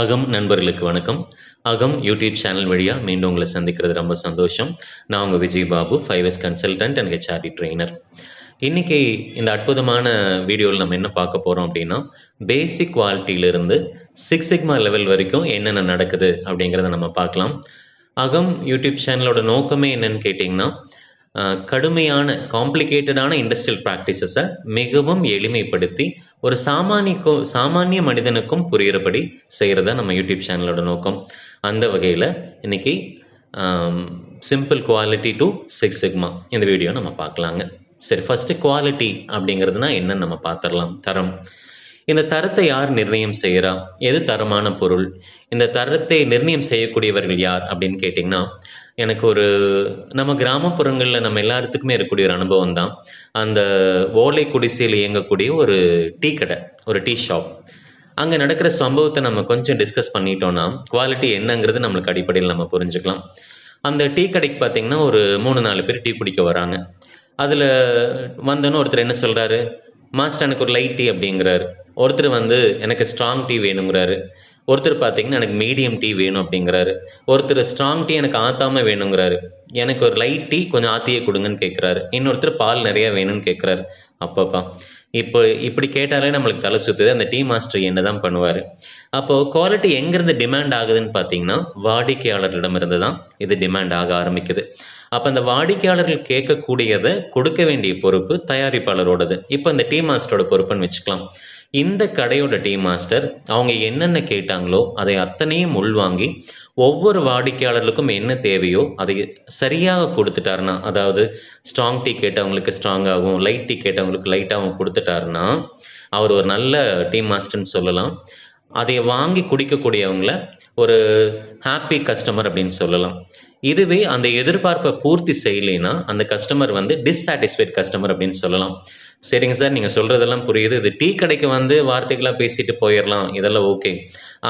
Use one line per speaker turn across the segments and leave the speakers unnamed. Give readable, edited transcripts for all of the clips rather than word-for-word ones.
அகம் நண்பர்களுக்கு வணக்கம். அகம் யூடியூப் சேனல் வழியாக மீண்டும் உங்களை சந்திக்கிறது ரொம்ப சந்தோஷம். நான் உங்கள் Vijayababu, 5S consultant and HRD trainer. இன்றைக்கி இந்த அற்புதமான வீடியோவில் நம்ம என்ன பார்க்க போகிறோம் அப்படின்னா, பேசிக் குவாலிட்டியிலிருந்து 6 சிக்மா லெவல் வரைக்கும் என்னென்ன நடக்குது அப்படிங்கிறத நம்ம பார்க்கலாம். அகம் யூடியூப் சேனலோட நோக்கமே என்னன்னு கேட்டிங்கன்னா, கடுமையான காம்ப்ளிகேட்டடான இண்டஸ்ட்ரியல் ப்ராக்டிசஸை மிகவும் எளிமைப்படுத்தி ஒரு சாமானிய மனிதனுக்கும் புரிகிறபடி செய்கிறதா நம்ம யூடியூப் சேனலோட நோக்கம். அந்த வகையில் இன்றைக்கி சிம்பிள் குவாலிட்டி டு 6 சிக்மா இந்த வீடியோ நம்ம பார்க்கலாங்க. சரி, ஃபஸ்ட்டு குவாலிட்டி அப்படிங்கிறதுனா என்னன்னு நம்ம பார்த்துடலாம். தரம். இந்த தரத்தை யார் நிர்ணயம் செய்கிறா? எது தரமான பொருள்? இந்த தரத்தை நிர்ணயம் செய்யக்கூடியவர்கள் யார் அப்படின்னு கேட்டிங்கன்னா, எனக்கு நம்ம கிராமப்புறங்களில் நம்ம எல்லாத்துக்குமே இருக்கக்கூடிய ஒரு அனுபவம் தான். அந்த ஓலை குடிசையில் இயங்கக்கூடிய ஒரு டீ கடை, ஒரு டீ ஷாப். அங்கே நடக்கிற சம்பவத்தை நம்ம கொஞ்சம் டிஸ்கஸ் பண்ணிட்டோன்னா குவாலிட்டி என்னங்கிறது நம்மளுக்கு அடிப்படையில் நம்ம புரிஞ்சுக்கலாம். அந்த டீ கடைக்கு பார்த்திங்கன்னா ஒரு 3-4 பேர் டீ குடிக்க வராங்க. அதில் வந்தோன்னு ஒருத்தர் என்ன சொல்கிறாரு, மாஸ்டர் எனக்கு ஒரு லைட் டீ அப்படிங்கிறாரு. ஒருத்தர் எனக்கு ஸ்ட்ராங் டீ வேணுங்கிறாரு. ஒருத்தர் பார்த்தீங்கன்னா எனக்கு மீடியம் டீ வேணும் அப்படிங்கிறாரு. ஒருத்தர் ஸ்ட்ராங் டீ எனக்கு ஆத்தாமல் வேணுங்கிறாரு. எனக்கு ஒரு லைட் டீ கொஞ்சம் ஆத்தியே கொடுங்கன்னு கேட்குறாரு. இன்னொருத்தர் பால் நிறையா வேணும்னு கேட்குறாரு. அப்பப்பா, இப்படி கேட்டாலே நம்மளுக்கு தலை சுற்றுது. அந்த டீ மாஸ்டர் என்ன தான் பண்ணுவார்? அப்போது குவாலிட்டி எங்கேருந்து டிமாண்ட் ஆகுதுன்னு பார்த்தீங்கன்னா, வாடிக்கையாளர்களிடமிருந்து தான் இது டிமாண்ட் ஆக ஆரம்பிக்குது. அப்போ அந்த வாடிக்கையாளர்கள் கேட்கக்கூடியதை கொடுக்க வேண்டிய பொறுப்பு தயாரிப்பாளரோடது. இப்போ இந்த டீ மாஸ்டரோட பொறுப்புன்னு வச்சுக்கலாம். இந்த கடையோட டீ மாஸ்டர் அவங்க என்னென்ன கேட்டாங்களோ அதை அத்தனையும் உள்வாங்கி ஒவ்வொரு வாடிக்கையாளர்களுக்கும் என்ன தேவையோ அதை சரியாக கொடுத்துட்டாருன்னா, அதாவது ஸ்ட்ராங் டீ கேட்டவங்களுக்கு ஸ்ட்ராங்காகவும் லைட் டீ கேட்டவங்களுக்கு லைட்டாகவும் கொடுத்துட்டாருன்னா அவர் ஒரு நல்ல டீ மாஸ்டர்னு சொல்லலாம். அதை வாங்கி குடிக்கக்கூடியவங்கள ஒரு ஹாப்பி கஸ்டமர் அப்படின்னு சொல்லலாம். இதுவே அந்த எதிர்பார்ப்பை பூர்த்தி செய்யலைன்னா அந்த கஸ்டமர் டிஸ்சாட்டிஸ்ஃபைட் கஸ்டமர் அப்படின்னு சொல்லலாம். சரிங்க சார், நீங்கள் சொல்கிறதெல்லாம் புரியுது. இது டீ கடைக்கு வார்த்தைகளாக பேசிட்டு போயிடலாம், இதெல்லாம் ஓகே.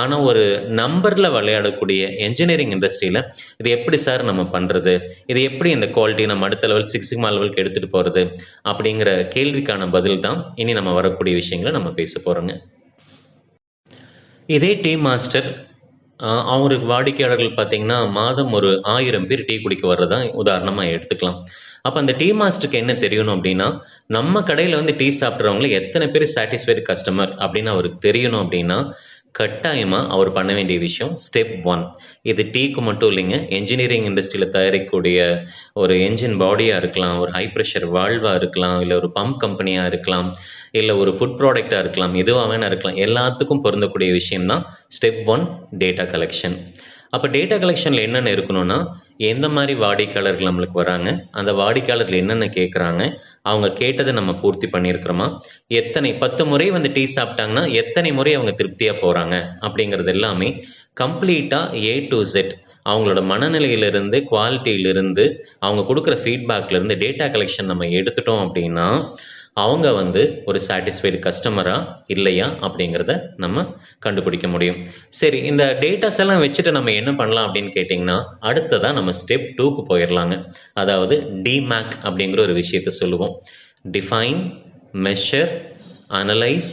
ஆனால் ஒரு நம்பரில் விளையாடக்கூடிய என்ஜினியரிங் இண்டஸ்ட்ரியில் இது எப்படி சார் நம்ம பண்ணுறது? இது எப்படி இந்த குவாலிட்டி நம்ம அடுத்த லெவல் 6 சிக்மா லெவலுக்கு எடுத்துகிட்டு போகிறது? அப்படிங்கிற கேள்விக்கான பதில் தான் இனி நம்ம வரக்கூடிய விஷயங்களை நம்ம பேச போகிறோங்க. இதே டீ மாஸ்டர் அவருக்கு வாடிக்கையாளர்கள் பார்த்தீங்கன்னா மாதம் ஒரு 1000 பேர் டீ குடிக்க வர்றதான் உதாரணமாக எடுத்துக்கலாம். அப்போ அந்த டீ மாஸ்டருக்கு என்ன தெரியணும் அப்படின்னா, நம்ம கடையில் டீ சாப்பிட்றவங்கள எத்தனை பேர் சாட்டிஸ்ஃபைடு கஸ்டமர் அப்படின்னு அவருக்கு தெரியணும். அப்படின்னா கட்டாயமாக அவர் பண்ண வேண்டிய விஷயம் ஸ்டெப் 1. இது டீக்கு மட்டும் இல்லைங்க, என்ஜினியரிங் இண்டஸ்ட்ரியில் தயாரிக்கக்கூடிய ஒரு என்ஜின் பாடியாக இருக்கலாம், ஒரு ஹை ப்ரெஷர் வால்வாக இருக்கலாம், இல்லை ஒரு பம்ப் கம்பெனியாக இருக்கலாம், இல்லை ஒரு ஃபுட் ப்ராடக்டாக இருக்கலாம், எதுவாக வேணா இருக்கலாம். எல்லாத்துக்கும் பொருந்தக்கூடிய விஷயம்தான் ஸ்டெப் 1, டேட்டா கலெக்ஷன். அப்போ டேட்டா கலெக்ஷனில் என்னென்ன இருக்கணும்னா, எந்த மாதிரி வாடிக்கையாளர்கள் நம்மளுக்கு வராங்க, அந்த வாடிக்கையாளர்கள் என்னென்ன கேட்குறாங்க, அவங்க கேட்டதை நம்ம பூர்த்தி பண்ணியிருக்கிறோமா, எத்தனை 10 முறை டீ சாப்பிட்டாங்கன்னா எத்தனை முறை அவங்க திருப்தியாக போகிறாங்க அப்படிங்கிறது எல்லாமே கம்ப்ளீட்டாக A to Z அவங்களோட மனநிலையிலிருந்து, குவாலிட்டியிலிருந்து, அவங்க கொடுக்குற ஃபீட்பேக்லேருந்து டேட்டா கலெக்ஷன் நம்ம எடுத்துட்டோம் அப்படின்னா அவங்க ஒரு சாட்டிஸ்ஃபைடு கஸ்டமரா இல்லையா அப்படிங்கிறத நம்ம கண்டுபிடிக்க முடியும். சரி, இந்த டேட்டாஸ் எல்லாம் வச்சுட்டு நம்ம என்ன பண்ணலாம் அப்படின்னு கேட்டிங்கன்னா, அடுத்ததான் நம்ம ஸ்டெப் 2க்கு போயிடலாங்க. அதாவது டிமேக் அப்படிங்கிற ஒரு விஷயத்தை சொல்லுவோம். Define, measure, analyse,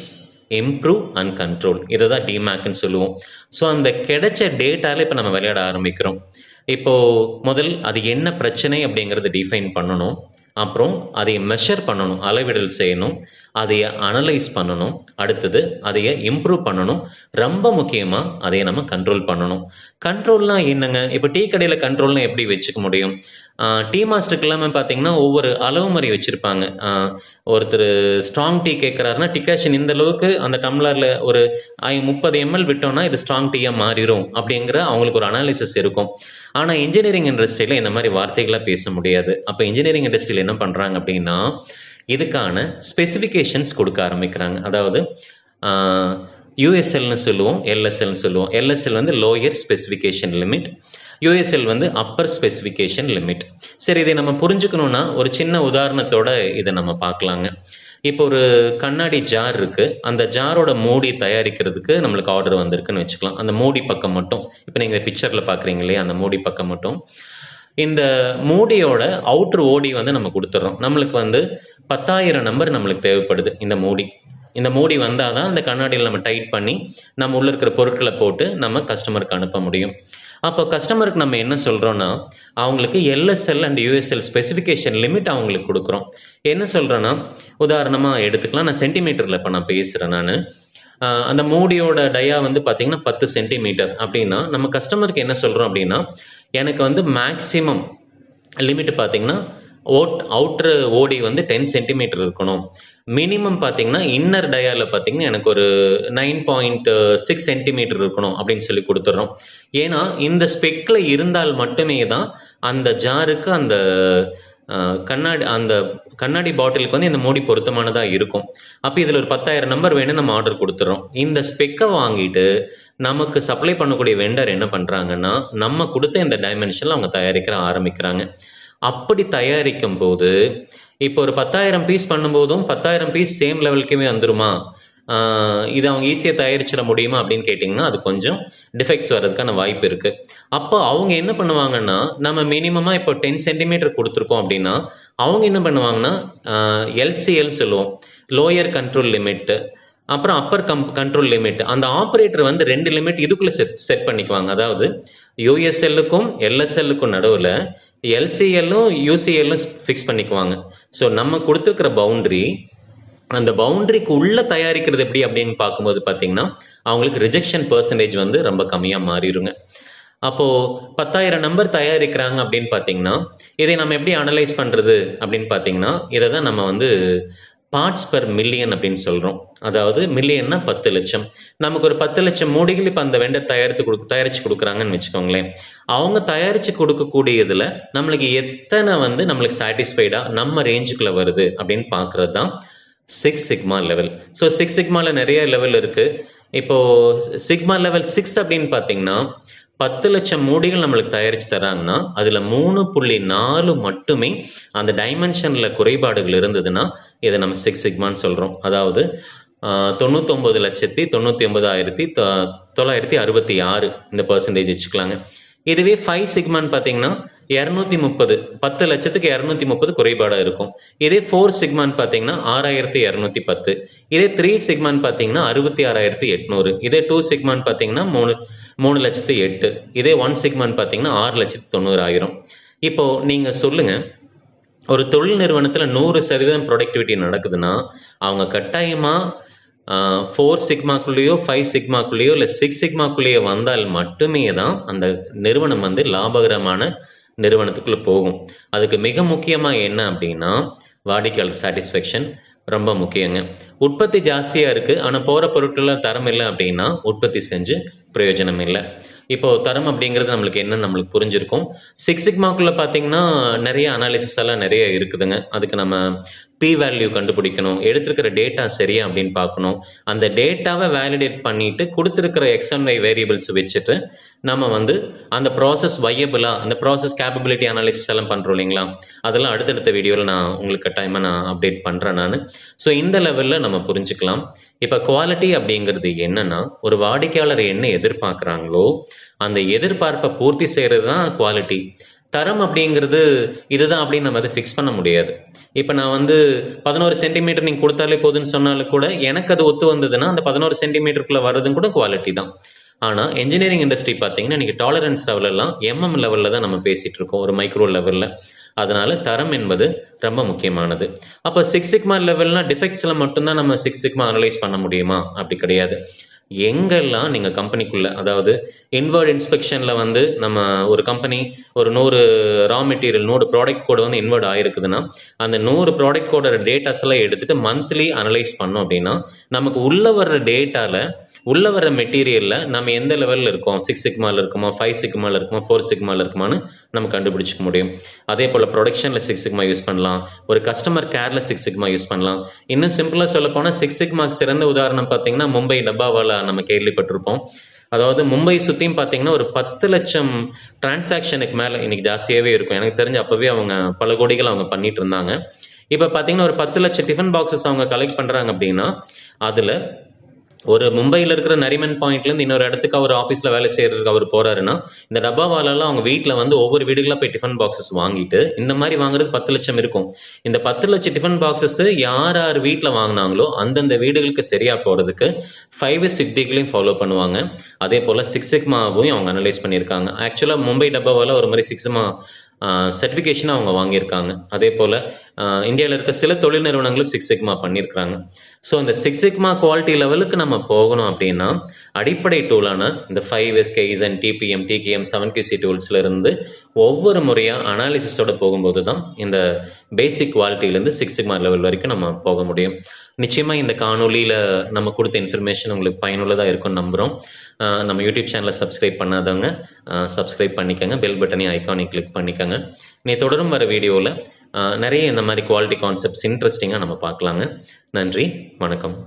improve and control. இதை தான் டிமேக்னு சொல்லுவோம். ஸோ அந்த கிடைச்ச டேட்டாவில் இப்போ நம்ம விளையாட ஆரம்பிக்கிறோம். இப்போது முதல் அது என்ன பிரச்சனை அப்படிங்கிறத டிஃபைன் பண்ணணும். அப்புறம் அதை மெஷர் பண்ணணும், அளவிடல் செய்யணும், அதைய அனலைஸ் பண்ணணும், அடுத்தது அதைய இம்ப்ரூவ் பண்ணணும், ரொம்ப முக்கியமாக அதைய நம்ம கண்ட்ரோல் பண்ணணும். கண்ட்ரோல்னால் என்னங்க? இப்போ டீ கடையில் கண்ட்ரோல்னால் எப்படி வச்சுக்க முடியும்? டீ மாஸ்டருக்கு இல்லாமல் பார்த்தீங்கன்னா ஒவ்வொரு அளவு முறை வச்சுருப்பாங்க. ஒருத்தர் ஸ்ட்ராங் டீ கேட்குறாருன்னா டிகாஷன் இந்த அளவுக்கு அந்த டம்ளரில் ஒரு 30 ml விட்டோம்னா இது ஸ்ட்ராங் டீயாக மாறிடும் அப்படிங்கிற அவங்களுக்கு ஒரு அனாலிசிஸ் இருக்கும். ஆனால் இன்ஜினியரிங் இண்டஸ்ட்ரியில் இந்த மாதிரி வார்த்தைகளாக பேச முடியாது. அப்போ இன்ஜினியரிங் இண்டஸ்ட்ரியில் என்ன பண்ணுறாங்க அப்படின்னா, இதுக்கான ஸ்பெசிஃபிகேஷன்ஸ் கொடுக்க ஆரம்பிக்கிறாங்க. அதாவது யூஎஸ்எல்னு சொல்லுவோம், எல்எஸ்எல்னு சொல்லுவோம். LSL lower specification limit, USL upper specification limit. சரி, இதை நம்ம புரிஞ்சுக்கணுன்னா ஒரு சின்ன உதாரணத்தோட இதை நம்ம பார்க்கலாங்க. இப்போ ஒரு கண்ணாடி ஜார் இருக்குது. அந்த ஜாரோட மூடி தயாரிக்கிறதுக்கு நம்மளுக்கு ஆர்டர் வந்திருக்குன்னு வச்சுக்கலாம். அந்த மூடி பக்கம் மட்டும், இப்போ நீங்கள் பிக்சரில் பார்க்குறீங்க இல்லையா, அந்த மூடி பக்கம் மட்டும் இந்த மூடியோட அவுட்ரு ஓடி நம்ம கொடுத்துட்றோம். நம்மளுக்கு 10,000 நம்பர் நம்மளுக்கு தேவைப்படுது இந்த மூடி. இந்த மூடி வந்தால் தான் அந்த கண்ணாடியில் நம்ம டைட் பண்ணி நம்ம உள்ளே இருக்கிற பொருட்களை போட்டு நம்ம கஸ்டமருக்கு அனுப்ப முடியும். அப்போ கஸ்டமருக்கு நம்ம என்ன சொல்கிறோன்னா, அவங்களுக்கு எல்எஸ்எல் அண்ட் யூஎஸ்எல் ஸ்பெசிஃபிகேஷன் லிமிட் அவங்களுக்கு கொடுக்குறோம். என்ன சொல்கிறேன்னா, உதாரணமாக எடுத்துக்கலாம், நான் சென்டிமீட்டரில் இப்போ நான் பேசுகிறேன். நான் அந்த மூடியோட டயா வந்து பார்த்தீங்கன்னா 10 சென்டிமீட்டர் அப்படின்னா, நம்ம கஸ்டமருக்கு என்ன சொல்கிறோம் அப்படின்னா, எனக்கு வந்து மேக்ஸிமம் லிமிட் பார்த்தீங்கன்னா அவுட்ரு ஓடி வந்து 10 சென்டிமீட்டர் இருக்கணும். மினிமம் பார்த்தீங்கன்னா இன்னர் டயாவில் பார்த்தீங்கன்னா எனக்கு ஒரு 9.6 சென்டிமீட்டர் இருக்கணும் அப்படின்னு சொல்லி கொடுத்துட்றோம். ஏன்னா இந்த ஸ்பெக்கில் இருந்தால் மட்டுமே தான் அந்த ஜாருக்கு அந்த கண்ணாடி பாட்டிலுக்கு வந்து இந்த மூடி பொருத்தமானதாக இருக்கும். அப்போ இதில் ஒரு 10,000 நம்பர் வேணும், நம்ம ஆர்டர் கொடுத்துட்றோம். இந்த ஸ்பெக்கை வாங்கிட்டு நமக்கு சப்ளை பண்ணக்கூடிய வெண்டர் என்ன பண்ணுறாங்கன்னா, நம்ம கொடுத்த இந்த டைமென்ஷனில் அவங்க தயாரிக்கிற ஆரம்பிக்கிறாங்க. அப்படி தயாரிக்கும் போது இப்போ ஒரு 10,000 பீஸ் பண்ணும்போதும் 10,000 பீஸ் சேம் லெவலுக்குமே வந்துருமா, இது அவங்க ஈஸியாக தயாரிச்சிட முடியுமா அப்படின்னு கேட்டிங்கன்னா, அது கொஞ்சம் டிஃபெக்ட்ஸ் வர்றதுக்கான வாய்ப்பு இருக்குது. அப்போ அவங்க என்ன பண்ணுவாங்கன்னா, நம்ம மினிமமாக இப்போ 10 சென்டிமீட்டர் கொடுத்துருக்கோம் அப்படின்னா, அவங்க என்ன பண்ணுவாங்கன்னா எல்சிஎல்னு சொல்லுவோம், லோயர் கண்ட்ரோல் லிமிட்டு, அப்புறம் அப்பர் கண்ட்ரோல் லிமிட். அந்த ஆப்ரேட்டர் வந்து 2 லிமிட் இதுக்குள்ளே செட் பண்ணிக்குவாங்க. அதாவது யூஎஸ்எல்லுக்கும் எல்எஸ்எல்லுக்கும் நடுவில் எல்சிஎல்லும் யூசிஎல்லும் ஃபிக்ஸ் பண்ணிக்குவாங்க. ஸோ நம்ம கொடுத்துருக்கிற பவுண்ட்ரி, அந்த பவுண்டரிக்கு உள்ள தயாரிக்கிறது எப்படி அப்படின்னு பார்க்கும்போது பார்த்தீங்கன்னா, அவங்களுக்கு ரிஜெக்ஷன் பெர்சன்டேஜ் வந்து ரொம்ப கம்மியாக மாறிடுங்க. அப்போது 10,000 நம்பர் தயாரிக்கிறாங்க அப்படின்னு பார்த்தீங்கன்னா, இதை நம்ம எப்படி அனலைஸ் பண்ணுறது அப்படின்னு பார்த்தீங்கன்னா, இதை தான் நம்ம வந்து பார்ட்ஸ் பெர் மில்லியன் அப்படின்னு சொல்கிறோம். அதாவது மில்லியன்னா 10 லட்சம். நமக்கு ஒரு 10 லட்சம் மூடிகள் இப்போ அந்த வெண்டர் தயாரித்து கொடுக்குறாங்கன்னு வச்சுக்கோங்களேன். அவங்க தயாரித்து கொடுக்கக்கூடியதில் நம்மளுக்கு எத்தனை வந்து நம்மளுக்கு சாட்டிஸ்ஃபைடாக நம்ம ரேஞ்சுக்குள்ளே வருது அப்படின்னு பார்க்குறது தான் 6 சிக்மா லெவல். ஸோ 6 சிக்மாவில் நிறைய லெவல் இருக்குது. இப்போது சிக்மா லெவல் 6 அப்படின்னு பார்த்தீங்கன்னா, 10 லட்சம் மூடிகள் நம்மளுக்கு தயாரித்து தராங்கன்னா, அதில் 3.4 மட்டுமே அந்த டைமென்ஷனில் குறைபாடுகள் இருந்ததுன்னா இதை நம்ம 6 சிக்மான்னு சொல்கிறோம். அதாவது 99,99,966 இந்த பெர்சன்டேஜ் வச்சுக்கலாங்க. இதுவே 5 சிக்மான்னு பார்த்தீங்கன்னா 230, 10 லட்சத்துக்கு 230 குறைபாடாக இருக்கும். இதே 4 சிக்மான்னு பார்த்தீங்கன்னா 6,210. இதே 3 சிக்மான்னு பார்த்தீங்கன்னா 66,800. இதே 2 சிக்மான்னு பார்த்தீங்கன்னா 3,08,000. இதே 1 சிக்மான்னு பார்த்தீங்கன்னா 6,90,000. இப்போ நீங்கள் சொல்லுங்கள், ஒரு தொழில் நிறுவனத்தில் 100% ப்ரொடக்டிவிட்டி நடக்குதுன்னா அவங்க கட்டாயமாக 4 சிக்மாக்குள்ளேயோ 5 சிக்மாக்குள்ளேயோ இல்லை 6 சிக்மாக்குள்ளேயோ வந்தால் மட்டுமே தான் அந்த நிறுவனம் வந்து லாபகரமான நிறுவனத்துக்குள்ளே போகும். அதுக்கு மிக முக்கியமாக என்ன அப்படின்னா, வாடிக்கையாளர் சாட்டிஸ்ஃபேக்ஷன் ரொம்ப முக்கியங்க. உற்பத்தி ஜாஸ்தியாக இருக்குது, ஆனால் போகிற பொருட்களில் தரம் இல்லை அப்படின்னா உற்பத்தி செஞ்சு பிரயோஜனம் இல்லை. இப்போ தரம் அப்படிங்கிறது நம்மளுக்கு என்ன நம்மளுக்கு புரிஞ்சிருக்கும். 6 சிக்மாக்குள்ளே பார்த்தீங்கன்னா நிறைய அனாலிசிஸ் எல்லாம் நிறைய இருக்குதுங்க. அதுக்கு நம்ம பி வேல்யூ கண்டுபிடிக்கணும், எடுத்துருக்கிற டேட்டா சரியா அப்படின்னு பார்க்கணும். அந்த டேட்டாவை வேலிடேட் பண்ணிட்டு கொடுத்துருக்கிற எக்ஸ் அண்ட் ஒய் வேரியபிள்ஸ் வச்சுட்டு நம்ம வந்து அந்த ப்ராசஸ் வையபிளா, அந்த ப்ராசஸ் கேப்பபிலிட்டி அனாலிசிஸ் எல்லாம் பண்ணுறோம் இல்லைங்களா, அதெல்லாம் அடுத்தடுத்த வீடியோவில் நான் உங்களுக்கு கட்டாயமாக நான் அப்டேட் பண்ணுறேன் நான். ஸோ இந்த லெவலில் நம்ம புரிஞ்சுக்கலாம். இப்போ குவாலிட்டி அப்படிங்கிறது என்னன்னா, ஒரு வாடிக்கையாளர் என்ன எதிர்பார்க்குறாங்களோ அந்த எதிர்பார்ப்பை பூர்த்தி செய்கிறது தான் குவாலிட்டி. தரம் அப்படிங்கிறது இதுதான் அப்படின்னு நம்ம அதை ஃபிக்ஸ் பண்ண முடியாது. இப்போ நான் வந்து 11 சென்டிமீட்டர் நீங்கள் கொடுத்தாலே போதுன்னு சொன்னாலும் கூட எனக்கு அது ஒத்து வந்ததுன்னா அந்த 11 சென்டிமீட்டருக்குள்ளே வர்றதும் கூட குவாலிட்டி தான். ஆனால் என்ஜினியரிங் இண்டஸ்ட்ரி பார்த்தீங்கன்னா இன்றைக்கி டாலரன்ஸ் லெவலெல்லாம் லெவலில் தான் நம்ம பேசிகிட்டு இருக்கோம், ஒரு மைக்ரோ லெவலில். அதனால தரம் என்பது ரொம்ப முக்கியமானது. அப்போ 6 சிக்மா லெவல்னா டிஃபெக்ட்ஸில் மட்டும்தான் நம்ம 6 சிக்மா அனலைஸ் பண்ண முடியுமா? அப்படி கிடையாது. எங்கெல்லாம் நீங்கள் கம்பெனிக்குள்ளே, அதாவது இன்வர்ட் இன்ஸ்பெக்ஷனில் வந்து நம்ம ஒரு கம்பெனி ஒரு 100 ரா மெட்டீரியல் 100 ப்ராடக்ட் கோடு வந்து இன்வர்ட் ஆகிருக்குதுன்னா அந்த 100 ப்ராடக்ட் கோடோட டேட்டாஸ் எல்லாம் எடுத்துகிட்டு மந்த்லி அனலைஸ் பண்ணோம் அப்படின்னா நமக்கு உள்ளே வர்ற டேட்டாவில் உள்ளே வர மெட்டீரியலில் நம்ம எந்த லெவலில் இருக்கோம், 6 சிக்மாவில் இருக்குமா, 5 சிக்மாவில் இருக்குமா, 4 சிக்மாவில் இருக்குமான்னு நம்ம கண்டுபிடிச்சிக்க முடியும். அதே போல் ப்ரொடக்ஷனில் 6 சிக்மா யூஸ் பண்ணலாம், ஒரு கஸ்டமர் கேரில் 6 சிக்மா யூஸ் பண்ணலாம். இன்னும் சிம்பிளாக சொல்ல போனால் 6 சிக்மாக்கு சிறந்த உதாரணம் பார்த்தீங்கன்னா மும்பை டப்பாவாலா நம்ம கேள்விப்பட்டிருப்போம். அதாவது மும்பை சுற்றியும் பார்த்தீங்கன்னா ஒரு 10 லட்சம் டிரான்சாக்ஷனுக்கு மேலே இன்னைக்கு ஜாஸ்தியாகவே இருக்கும். எனக்கு தெரிஞ்சு அப்போவே அவங்க பல கோடிகள் அவங்க பண்ணிட்டு இருந்தாங்க. இப்போ பார்த்தீங்கன்னா ஒரு 10 லட்சம் டிஃபன் பாக்ஸஸ் அவங்க கலெக்ட் பண்ணுறாங்க அப்படின்னா அதில் ஒரு மும்பையில் இருக்கிற நரிமன் பாயிண்ட்லேருந்து இன்னொரு இடத்துக்கு அவர் ஆஃபீஸில் வேலை செய்கிறதுக்கு அவர் போகிறாருன்னா இந்த டப்பாவாலெல்லாம் அவங்க வீட்டில் வந்து ஒவ்வொரு வீடுகளாக போய் டிஃபன் பாக்ஸஸ் வாங்கிட்டு இந்த மாதிரி வாங்குறது 10 லட்சம் இருக்கும். இந்த 10 லட்சம் டிஃபன் பாக்ஸஸ் யார் யார் வீட்டில் வாங்கினாங்களோ அந்தந்த வீடுகளுக்கு சரியாக போகிறதுக்கு 5S யுக்திகளையும் ஃபாலோ பண்ணுவாங்க. அதே போல் 6 சிக்மாவையும் அவங்க அனலைஸ் பண்ணியிருக்காங்க. ஆக்சுவலாக மும்பை டப்பாவால் ஒரு மாதிரி 6 சிக்மா சர்டிஃபிகேஷனை அவங்க வாங்கியிருக்காங்க. அதே போல் இந்தியாவில் இருக்க சில தொழில் நிறுவனங்களும் 6 சிக்மா பண்ணியிருக்கிறாங்க. ஸோ இந்த 6 சிக்மா குவாலிட்டி லெவலுக்கு நம்ம போகணும் அப்படின்னா அடிப்படை டூலான இந்த 5S kaizen dBm TKM 7QC டூல்ஸ்ல இருந்து ஒவ்வொரு முறையாக அனாலிசிஸோட போகும்போது தான் இந்த பேசிக் குவாலிட்டியிலேருந்து 6 சிக்மா லெவல் வரைக்கும் நம்ம போக முடியும். நிச்சயமாக இந்த காணொலியில் நம்ம கொடுத்த இன்ஃபர்மேஷன் உங்களுக்கு பயனுள்ளதாக இருக்கும்னு நம்புகிறோம். நம்ம யூடியூப் சேனலை சப்ஸ்கிரைப் பண்ணாதவங்க சப்ஸ்கிரைப் பண்ணிக்கோங்க, பெல் பட்டனையும் ஐக்கானையும் கிளிக் பண்ணிக்கோங்க. நீ தொடரும் வர வீடியோவில் நிறைய இந்த மாதிரி குவாலிட்டி கான்செப்ட்ஸ் இன்ட்ரெஸ்டிங்காக நம்ம பார்க்கலாங்க. நன்றி, வணக்கம்.